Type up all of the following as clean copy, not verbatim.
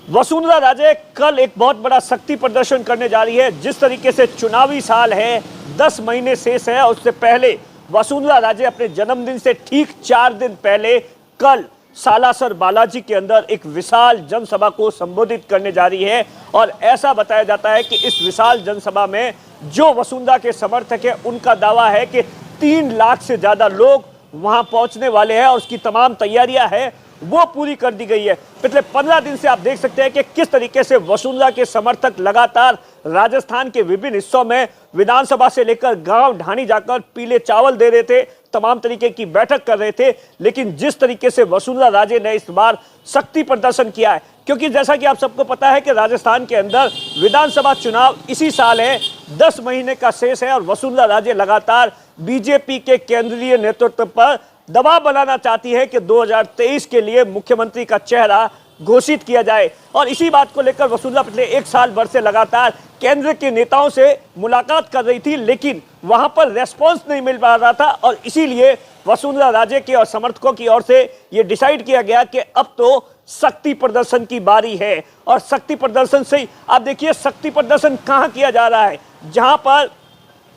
वसुंधरा राजे कल एक बहुत बड़ा शक्ति प्रदर्शन करने जा रही है। जिस तरीके से चुनावी साल है, 10 महीने शेष है, उससे पहले वसुंधरा राजे अपने जन्मदिन से ठीक 4 दिन पहले कल सालासर बालाजी के अंदर एक विशाल जनसभा को संबोधित करने जा रही है। और ऐसा बताया जाता है कि इस विशाल जनसभा में जो वसुंधरा के समर्थक है, उनका दावा है कि 3 लाख से ज्यादा लोग वहां पहुंचने वाले हैं और उसकी तमाम तैयारियां हैं वो पूरी कर दी गई है। पिछले 15 दिन से आप देख सकते हैं कि किस तरीके से वसुंधरा के समर्थक लगातार राजस्थान के विभिन्न हिस्सों में विधानसभा से लेकर गांव ढाणी जाकर पीले चावल दे रहे थे, तमाम तरीके की बैठक कर रहे थे। लेकिन जिस तरीके से वसुंधरा राजे ने इस बार शक्ति प्रदर्शन किया है, क्योंकि जैसा कि आप सबको पता है कि राजस्थान के अंदर विधानसभा चुनाव इसी साल है, 10 महीने का शेष है और वसुंधरा राजे लगातार बीजेपी के केंद्रीय नेतृत्व पर दबाव बनाना चाहती है कि 2023 के लिए मुख्यमंत्री का चेहरा घोषित किया जाए। और इसी बात को लेकर वसुंधरा पिछले 1 साल भर से लगातार केंद्र के नेताओं से मुलाकात कर रही थी, लेकिन वहां पर रेस्पॉन्स नहीं मिल पा रहा था। और इसीलिए वसुंधरा राजे के और समर्थकों की ओर से यह डिसाइड किया गया कि अब तो शक्ति प्रदर्शन की बारी है। और शक्ति प्रदर्शन से आप देखिए शक्ति प्रदर्शन कहां किया जा रहा है, जहां पर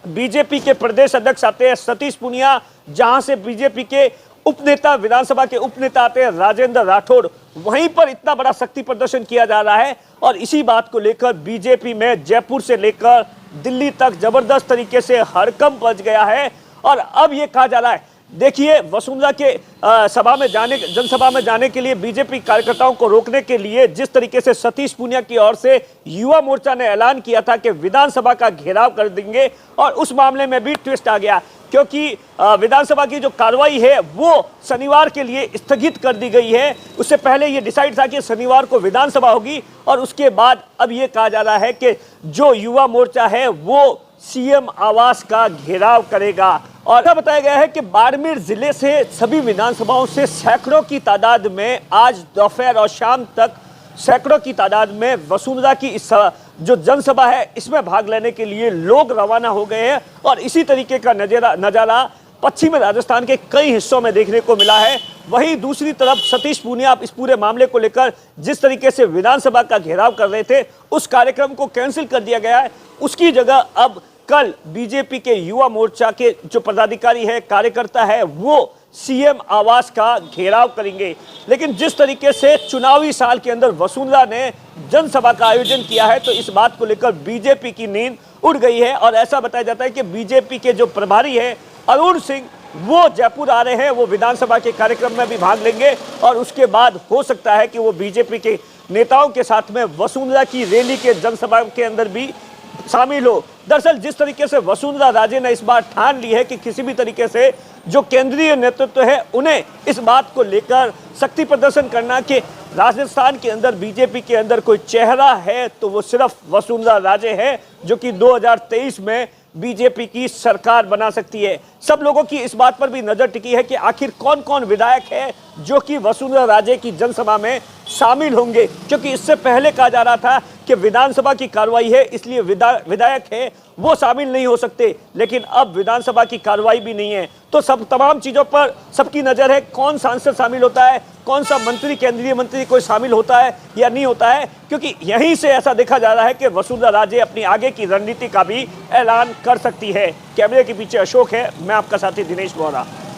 बीजेपी के प्रदेश अध्यक्ष आते हैं सतीश पूनिया, जहां से बीजेपी के उपनेता, विधानसभा के उपनेता आते हैं राजेंद्र राठौड़, वहीं पर इतना बड़ा शक्ति प्रदर्शन किया जा रहा है। और इसी बात को लेकर बीजेपी में जयपुर से लेकर दिल्ली तक जबरदस्त तरीके से हड़कंप मच गया है। और अब यह कहा जा रहा है, देखिए वसुंधरा के जनसभा में जाने के लिए बीजेपी कार्यकर्ताओं को रोकने के लिए जिस तरीके से सतीश पूनिया की ओर से युवा मोर्चा ने ऐलान किया था कि विधानसभा का घेराव कर देंगे, और उस मामले में भी ट्विस्ट आ गया, क्योंकि विधानसभा की जो कार्रवाई है वो शनिवार के लिए स्थगित कर दी गई है। उससे पहले ये डिसाइड था कि शनिवार को विधानसभा होगी, और उसके बाद अब ये कहा जा रहा है कि जो युवा मोर्चा है वो सीएम आवास का घेराव करेगा। और यह बताया गया है कि बाड़मेर जिले से सभी विधानसभाओं से सैकड़ों की तादाद में आज दोपहर और शाम तक सैकड़ों की तादाद में वसुंधरा की इस जो जनसभा है इसमें भाग लेने के लिए लोग रवाना हो गए हैं। और इसी तरीके का नजारा पश्चिमी राजस्थान के कई हिस्सों में देखने को मिला है। वहीं दूसरी तरफ सतीश पूनिया इस पूरे मामले को लेकर जिस तरीके से विधानसभा का घेराव कर रहे थे, उस कार्यक्रम को कैंसिल कर दिया गया है। उसकी जगह अब कल बीजेपी के युवा मोर्चा के जो पदाधिकारी है, कार्यकर्ता है, वो सीएम आवास का घेराव करेंगे। लेकिन जिस तरीके से चुनावी साल के अंदर वसुंधरा ने जनसभा का आयोजन किया है, तो इस बात को लेकर बीजेपी की नींद उड़ गई है। और ऐसा बताया जाता है कि बीजेपी के जो प्रभारी है अरुण सिंह, वो जयपुर आ रहे हैं, वो विधानसभा के कार्यक्रम में भी भाग लेंगे। और उसके बाद हो सकता है कि वो बीजेपी के नेताओं के साथ में वसुंधरा की रैली के जनसभा के अंदर भी शामिल हो। दरअसल जिस तरीके से वसुंधरा राजे ने इस बार ठान ली है कि किसी भी तरीके से जो केंद्रीय नेतृत्व है उन्हें इस बात को लेकर शक्ति प्रदर्शन करना कि राजस्थान के अंदर बीजेपी के अंदर कोई चेहरा है तो वो सिर्फ वसुंधरा राजे है, जो कि 2023 में बीजेपी की सरकार बना सकती है। सब लोगों की इस बात पर भी नजर टिकी है कि आखिर कौन कौन विधायक है जो कि वसुंधरा राजे की जनसभा में शामिल होंगे, क्योंकि इससे पहले कहा जा रहा था कि विधानसभा की कार्रवाई है इसलिए विधायक है वो शामिल नहीं हो सकते। लेकिन अब विधानसभा की कार्रवाई भी नहीं है, तो तमाम चीजों पर सबकी नजर है। कौन सांसद शामिल होता है, कौन सा मंत्री, केंद्रीय मंत्री कोई शामिल होता है या नहीं होता है, क्योंकि यहीं से ऐसा देखा जा रहा है कि वसुंधरा राजे अपनी आगे की रणनीति का भी ऐलान कर सकती है। कैमरे के पीछे अशोक है, मैं आपका साथी दिनेश बोहरा।